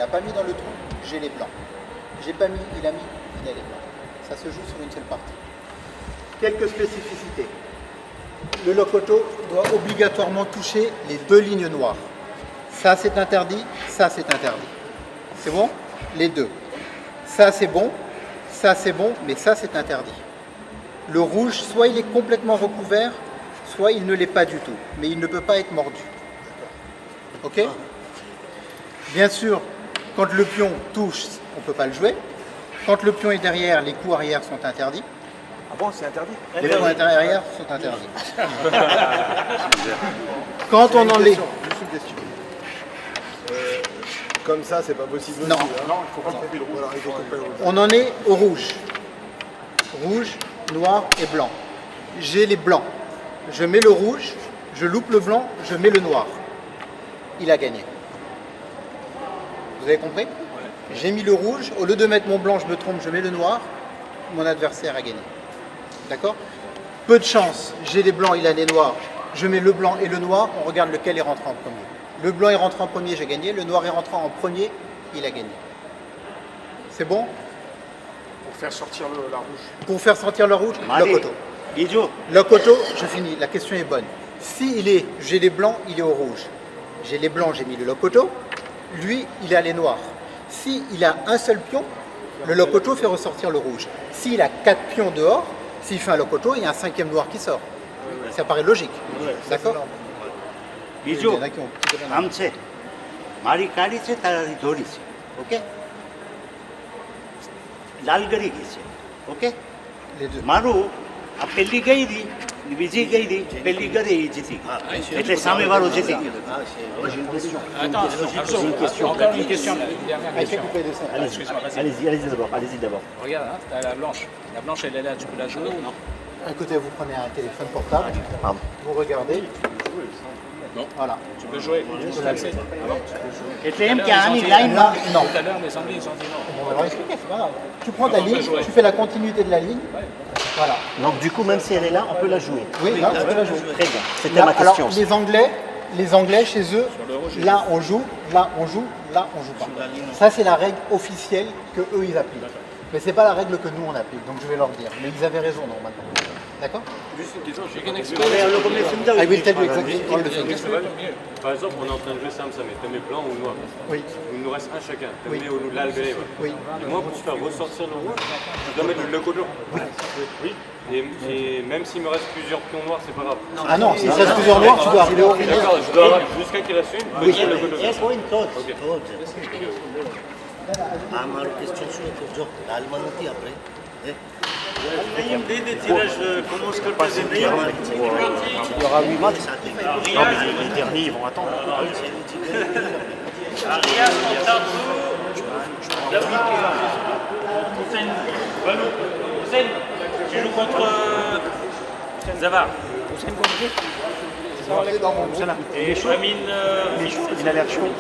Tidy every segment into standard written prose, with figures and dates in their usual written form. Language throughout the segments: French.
n'a pas mis dans le trou, j'ai les blancs. J'ai pas mis, il a mis, il a les blancs. Ça se joue sur une seule partie. Quelques spécificités. Le locoto doit obligatoirement toucher les deux lignes noires. Ça c'est interdit, ça c'est interdit. C'est bon? Les deux. Ça c'est bon, mais ça c'est interdit. Le rouge, soit il est complètement recouvert, soit il ne l'est pas du tout. Mais il ne peut pas être mordu. Ok? Bien sûr, quand le pion touche, on ne peut pas le jouer. Quand le pion est derrière, les coups arrière sont interdits. Ah bon, c'est interdit? Les coups arrière sont interdits. Quand on en est... Comme ça, c'est pas possible. Non. Aussi, hein. Non, il faut pas couper le rouge. Voilà, il faut couper le rouge. On en est au rouge. Rouge, noir et blanc. J'ai les blancs. Je mets le rouge, je loupe le blanc, je mets le noir. Il a gagné. Vous avez compris? J'ai mis le rouge, au lieu de mettre mon blanc, je me trompe, je mets le noir, mon adversaire a gagné. D'accord? Peu de chance, j'ai les blancs, il a les noirs, je mets le blanc et le noir, on regarde lequel est rentré en premier. Le blanc est rentré en premier, j'ai gagné, le noir est rentré en premier, il a gagné. C'est bon? Pour faire sortir la rouge. Pour faire sortir le rouge, locoto. Locoto, je finis, la question est bonne. Si j'ai les blancs, il est au rouge. J'ai les blancs, j'ai mis le locoto, lui, il a les noirs. S'il a un seul pion, le locoto fait ressortir le rouge. S'il a 4 pions dehors, s'il fait un locoto, il y a un 5e noir qui sort. Ça paraît logique. D'accord? બીજું આમ છે મારી કાળી છે તારી ધોળી છે ઓકે લાલ ગરી ગઈ છે ઓકે મારું આ પેલી ગઈ હતી બીજી ગઈ હતી પેલી ગઈ એ જીતી ગઈ એટલે સામેવાળો જીતી ગયો. Attends, encore une question. Allez-y d'abord. Regarde, hein, t'as la blanche. La blanche, elle est là, tu peux la jouer ou non? Écoutez, vous prenez un téléphone portable, vous regardez. Non. Voilà. Tu peux jouer. Tu peux l'accès. એટલે એમ કે આની લાઈનમાં Non. Tout à l'heure, les Anglais, ils ont dit non. On va leur expliquer, c'est pas grave. Tu prends ta ligne, tu fais la continuité de la ligne. Voilà. donc du coup même si elle est là on peut la jouer. Oui, là, tu peux la jouer. Très bien, c'était Là, ma alors, question. les Anglais, chez eux, là on joue, là on joue, là on joue pas. Ça, c'est la règle officielle que eux ils appliquent. Mais c'est pas la règle que nous on applique, donc je vais leur dire. Mais ils avaient raison normalement. D'accord? Juste une question, I will tell you exactly all the things. Par exemple, on est en train de jouer Sam, t'as mis blanc ou noir? Oui. Il nous reste un chacun. T'as Oui. mis au l'algré. Oui. Et moi, pour faire ressortir le rouge, je dois mettre le locoto. Oui. Et même s'il me reste plusieurs pions noirs, c'est pas grave. Ah non, s'il reste plusieurs noirs, tu dois arriver au final. D'accord, je dois avoir jusqu'à qu'il reste une. Oui, le locoto. અમારું ક્વેશ્ચન શું હતું જો લાલમાં નથી આપણે Dès des tirages commencent comme ça, il y aura 8 matchs. Non, mais les derniers, ils vont attendre. Arias, Montardo, Hussein, Ballot, Hussein, tu joues contre Zavar. Hussein contre qui? Et Amine, Il a l'air chaud.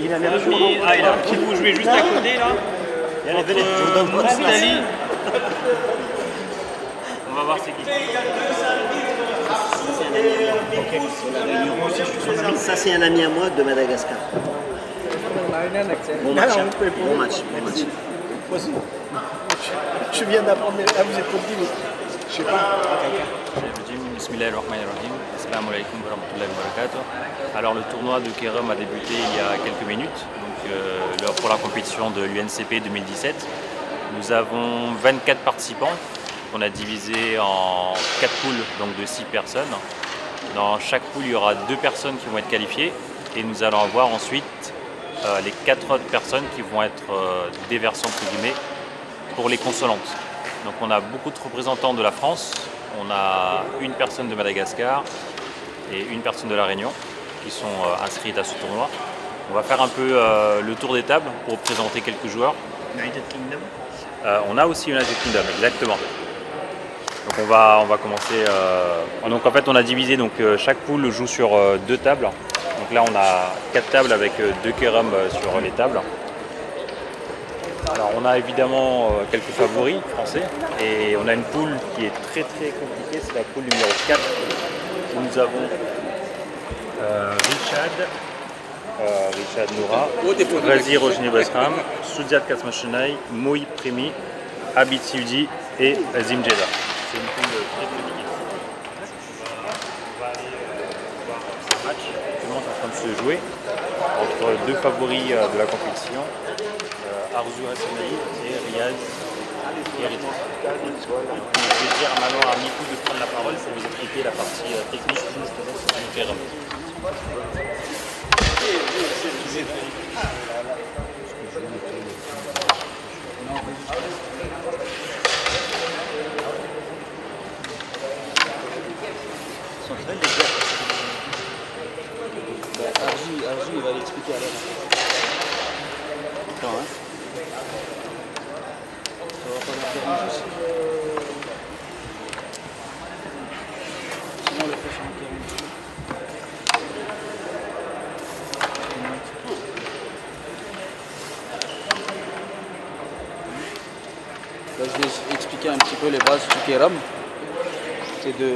Il a l'air chaud. ah, il a un petit bout joué juste à côté là. Contre Moustali. On va voir c'est qui. Ça, c'est un ami à moi de Madagascar. Bon match. Bon match. Je viens d'apprendre. Ah, vous êtes compris, mais je sais pas. Bismillahirrahmanirrahim. Assalamu alaikum wa rahmatullahi wa barakatuh. Alors le tournoi de Kerem a débuté il y a quelques minutes, donc pour la compétition de l'UNCP 2017. Nous avons 24 participants qu'on a divisés en 4 poules, donc de 6 personnes. Dans chaque poule, il y aura 2 personnes qui vont être qualifiées et nous allons avoir ensuite les 4 autres personnes qui vont être déversées entre guillemets pour les consolantes. Donc on a beaucoup de représentants de la France, on a une personne de Madagascar et une personne de la Réunion qui sont inscrites à ce tournoi. On va faire un peu le tour des tables pour présenter quelques joueurs. United Kingdom. On a aussi United Kingdom, exactement. Donc on va commencer. Donc en fait on a divisé, donc chaque poule joue sur 2 tables. Donc là on a 4 tables avec 2 Kerem sur les tables. Alors on a évidemment quelques favoris français et on a une poule qui est très très compliquée, c'est la poule numéro 4 où nous avons Richard, Richard Noura, Vazi Rojni Basram, Soudiat Kasmachenay, Moui Primi, Abid Siudi et Azim Jeddah. C'est une poule très très difficile. On va aller voir ce match qui est en train de se jouer entre deux favoris de la compétition, Arzu Hassanaï et Riyad Hérité. Je vais dire maintenant à Mikou de prendre la parole pour vous expliquer la partie technique du terrain. Arzu, il va l'expliquer à l'heure. Attends, hein. Ça va pas le faire en juste. Sinon, on le fait sur un terrain. Là, je vais expliquer un petit peu les bases du Kéram. C'est de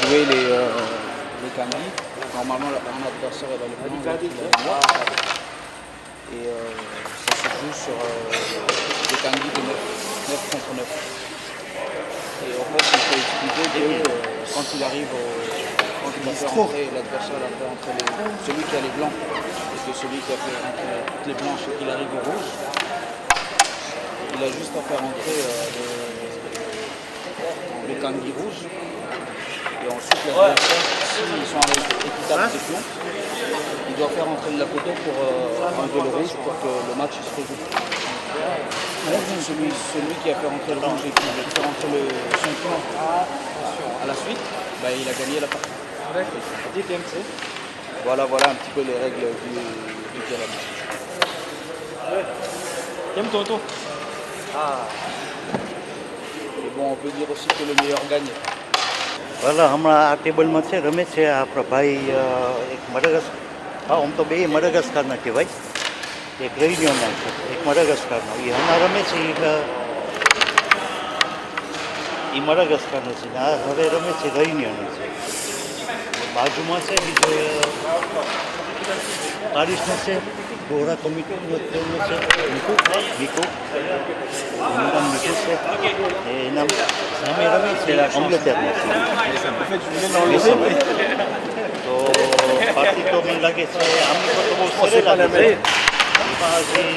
jouer les Kandis. Normalement, un adversaire est dans le blanc, l'autre est noir. Et ça se joue sur les Kandis de 9 contre 9. Et en fait, il faut expliquer que quand il arrive, quand il va faire rentrer l'adversaire, il va faire rentrer celui qui a les blancs, et que celui qui a fait rentrer toutes les blanches et qu'il arrive au rouge, il a juste à faire rentrer les Kandis rouges. Et ensuite, l'adversaire, s'ils sont équitables des pions, il doit faire rentrer le Lakoto pour enlever le rouge pour que le match se résout. Celui qui a fait rentrer le rouge et qui a fait rentrer son pion à la suite, bah, il a gagné la partie. Voilà un petit peu les règles du Kéram. Et bon, on peut dire aussi que le meilleur gagne. Voilà, હમણાં આ ટેબલમાં છે રમે છે આપણા ભાઈ એક હા આમ તો બે મડાગાસ્કારના કહેવાય, એક રેયુનિયનના છે, એક મડાગાસ્કારનો. એ હમણાં રમે છે એ મડાગાસ્કારનો છે, આ હવે રમે છે રેયુનિયનનો છે. બાજુમાં છે બીજો પારિસનો છે, ગોરા કમિટીનો છે મીકુ, એનું નામ મીકુ છે. એના સામે રમે છે અંગ્લેતરનો છે. તો બાકી તો મને લાગે છે આમની પર તો બહુ સરસ લાગે છે. એમાં હજી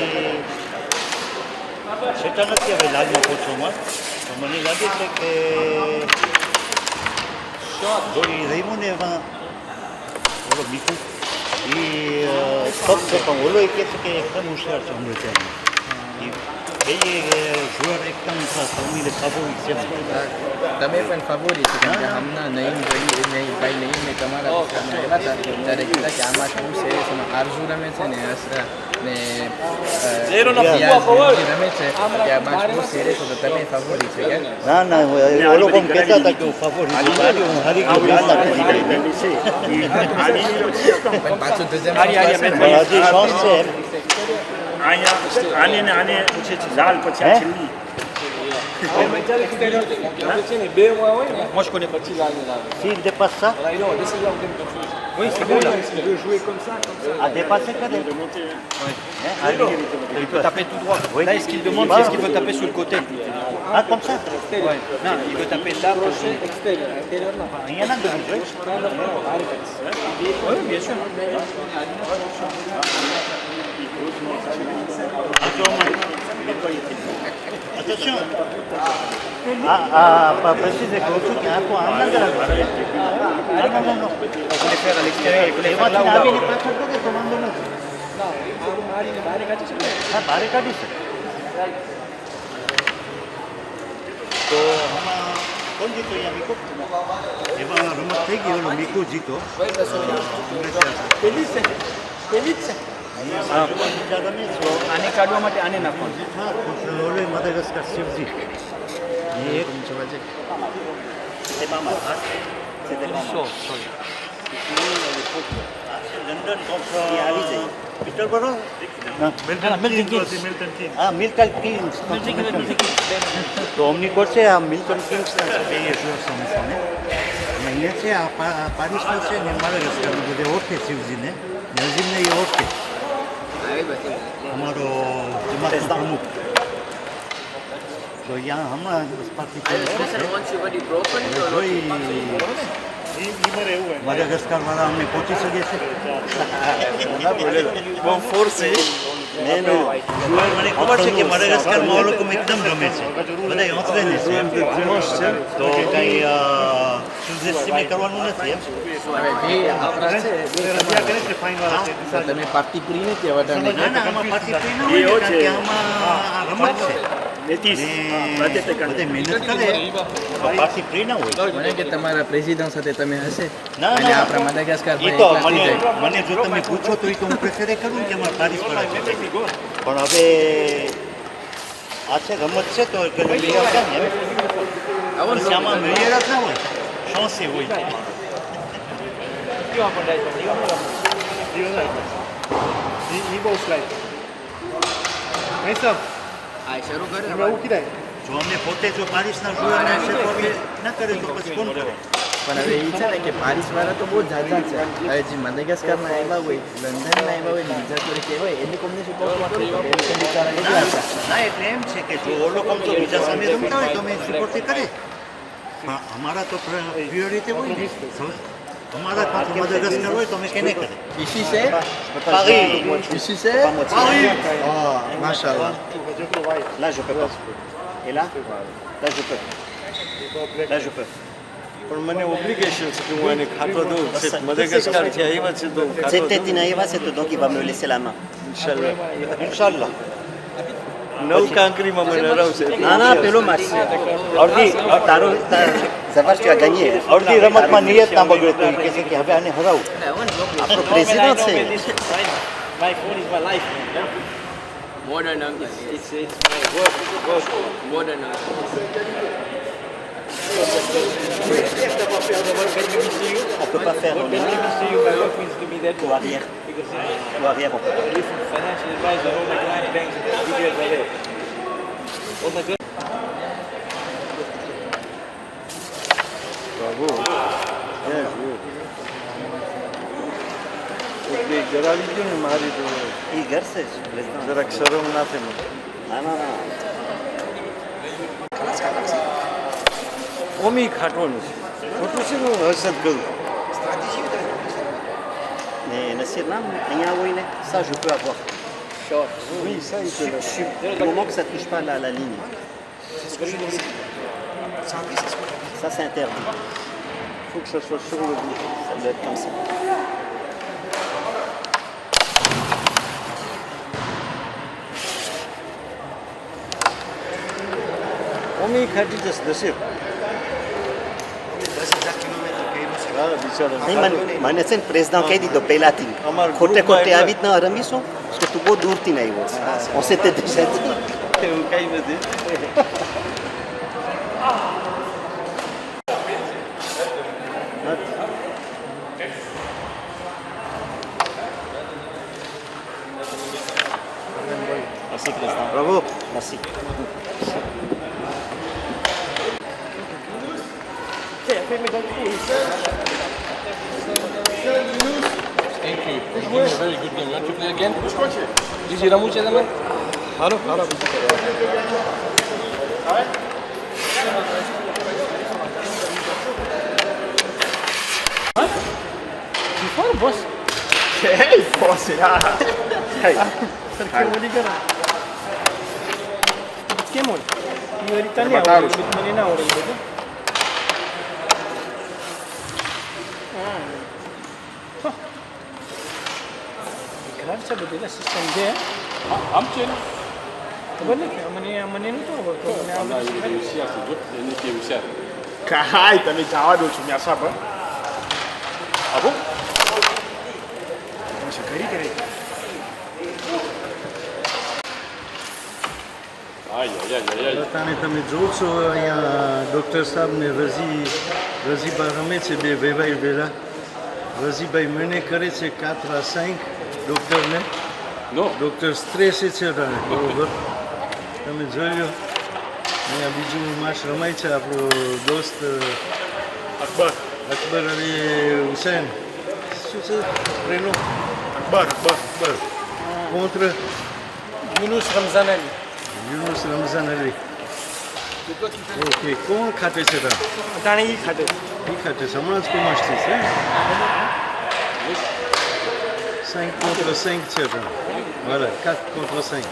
સેટા નથી હવે લાગમાં પોચોમાં, તો મને લાગે છે કે જો એ રહ્યું ને એમાં ઓલો મીકુ એ ટપ છે, પણ ઓલો એ કહે છે કે એકદમ હોશિયાર છે અંગ્લેતરનો. એ joueur એકદમ સૌમીને ફાવોરિટ છે. તમે પણ ફાવોરિટ છે, કેમ કે હમણાં નઈમ જોઈ ભાઈ નઈમને તમારા આવ્યા હતા ત્યારે કીધા કે આમાં શું છે, આરઝુ રમે છે ને રમે છે કે આ મેચ બહુ સિરિયસ હતો, તમે ફાવોરિટ છે કે ના ના એ લોકો કહેતા હતા કે હું ફાવોરિટ છું, હું હારી ગયો. પણ પાછું તો જેમ હજી શોખ છે. ઝાલ પછી આ છેલ્લી Moi je connais pas de S'il dépasse ça, Oui, c'est bon là. il veut jouer comme ça. à dépasser quand même. Il peut taper tout droit. Oui. Là, ce qu'il demande, c'est est-ce qu'il veut taper sur le côté. Ah, comme ça. Ouais. Non, il veut taper là. Il y en a de jouer. Oui, bien sûr. Attention. Pas préciser que l'autre est un peu en angle. Non. On voulait faire à l'extérieur, il voulait Et faire moi, là tu ou n'as là. vu pas trop de commandement. Ah, barricade. તો આમાં કોણ જીતો અહીંયા મીકો? એમાં રમત થઈ ગઈ, ઓલો મીકો જીતો. બીજા રમે છો. આને કાઢવા માટે આને નાખવાનું. હા, ઓલો મદાગાસ્કર શિવજી. એક London contre Peterborough. Ah, Milton Keynes. તો અમની કોર્ટ છે આ મિલ્ટન કિંગ્સના છે, બે joueurs sont mentionnés. અહીંયા છે આ પારિસનો છે ને માડાગાસ્કરનું બધે ઓળખે શિવજીને ને અઝીમને એ ઓળખે અમારો જમાતનો પ્રમુખ તો અહીંયા હમણાં પાછી જોઈ માડાગાસ્કર વાળા અમને પહોંચી શકે છે બહુ ફોર્સ છે મને ખબર છે કે માડાગાસ્કરમાં લોકો એકદમ ગમે છે બધા ઓસ્ટ્રેલિયન છે તો કંઈ સુજેસ્ટિવ કરવાનું નથી એમ તમે પાર્ટી કરી નથી હવે તમે ના ના આમાં પાર્ટી ફ્રી ન હોય કારણ કે આમાં રમત છે બધે મહેનત કરે પાર્ટી ફ્રી ના હોય મને કે તમારા પ્રેસિડેન્ટ સાથે તમે હશે ના, અને ના. આપણા માડાગાસ્કર એ તો મને જો તમે પૂછો તો એ તો હું પ્રેફરે કરું કે અમારે પારિસ પર પણ હવે આ છે રમત છે તો લઈ આવતા ને પછી આમાં મેળિયાર જ ના હોય શોસે હોય શરૂ કરે જો અમને પોતે જો પારિસના જોવાના છે તો અમે ના કરે તો પછી કોણ કરે પણ હવે એ છે ને કે પારિસ વાળા તો બહુ જાજા છે હવે જે માડાગાસ્કરના આવ્યા હોય લંડનના આવ્યા હોય ને બીજા કોઈ કે હોય એની કોમ્બિનેશન ના એટલે એમ છે કે જો ઓ લોકો જો બીજા સામે રમતા હોય તો અમે સપોર્ટ કરે પણ અમારા તો પ્રિયોરિટી હોય ને અમારા પાસે માડાગાસ્કર હોય તો અમે કેને કરે Ici c'est Paris. Ici c'est Paris. Oh, machallah. Là je peux pas. Et là je peux. Là je peux. પણ મને ઓબ્લિગેશન છે કે હું એને ખાતો દઉં મદાગાસ્કરથી આવ્યા છે તો ખાતો C'était une c'est donc il va me laisser la main. ઇન્શાલ્લાહ Inch'Allah. નવ કાંકરીમાં મને હરાવશે Non, non, પેલો match. તારો Zavash, tu as gagné. અડધી રમતમાં નિયત ના બગડે તો એ કહે છે કે હવે આને હરાવું આપણો પ્રેસિડન્ટ છે My phone is my life. Modern uncle. It's my work. Modern uncle. on peut pas faire When we see you, my work means to be there au arrière au arrière on peut pas. Listen, financial advisor, all my client banks, details are there. All my good. જરાવી ગયું ને મારી તો એ ઘર છે જ président. જરાક શરમ ના થાય મને ના ના ના ઓમી ખાટવાનું છે ખોટું છે ને હું હર્ષદ કરું mais Nassir Nam અહીંયા હોય ને ça je peux avoir oui ça il peut le du moment que ça touche pas la ligne ça c'est interdit faut que ça soit sur le bout ça doit être comme ça ઓમી ખાટી જશે નસીબ હા બિચારા નહીં મને છે ને પ્રેસિડન્ટ કહી દીધો પહેલાથી અમારા ખોટે ગ્રુપમાં ખોટે એટલા- આવી જ ન રમીશું કે તું બહુ દૂરથી નહીં આવ્યો છે on s'était déjà dit એવું કઈ નથી merci président bravo merci Thank you. You gave me a very good game. You want to play again? Did you mucho también? Claro, claro. You fun, boss. Hey, boss, yeah. Hey. ¿Qué mon? You are Italiano. You are Italiano. Grazie a Dio, sistem dia. Am chill. Boleh ke? Amannya ni tu apa? Allah ini siap tu, ini dia siap. Kahai, તમે જવા દો છો મ્યા સાહેબ આવો કરી કરે તાણે તમે જોવો છો અહીંયા ડૉક્ટર સાહેબ ને રઝીબા રમે છે બે ભાઈ ભેળા રઝીભાઈ મને કરે છે 4-5 ડૉક્ટરને ડૉક્ટર સ્ટ્રેસે છે તાણે બરોબર તમે જોયો અહીંયા બીજું માસ રમાય છે આપણો દોસ્ત અકબર અલી હુસૈન શું છે પ્રેનો Akbar contre Yunus Ramzan Ali. Yunus Ramzan Ali. Ok, કોણ ખાતે છે તા અટાણે ઈ ખાતે એ ખાતે સમાજ કોમર્સથી છે 5 contre 5 છે તા voilà 4 contre 5.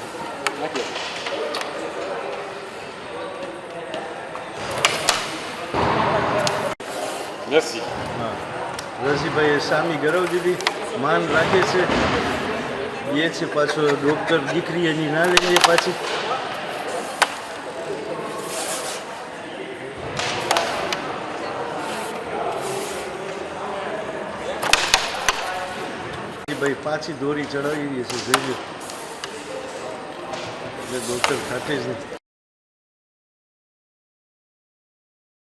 Merci. હા રસીભાઈએ સામી ગરવ દીધી માન રાખે છે એ છે પાછો ડૉક્ટર દીકરી એની ના લઈએ પાછી ભાઈ પાછી દોરી ચડાવી દે છે જોઈએ એટલે ડૉક્ટર ખાતે જ નહીં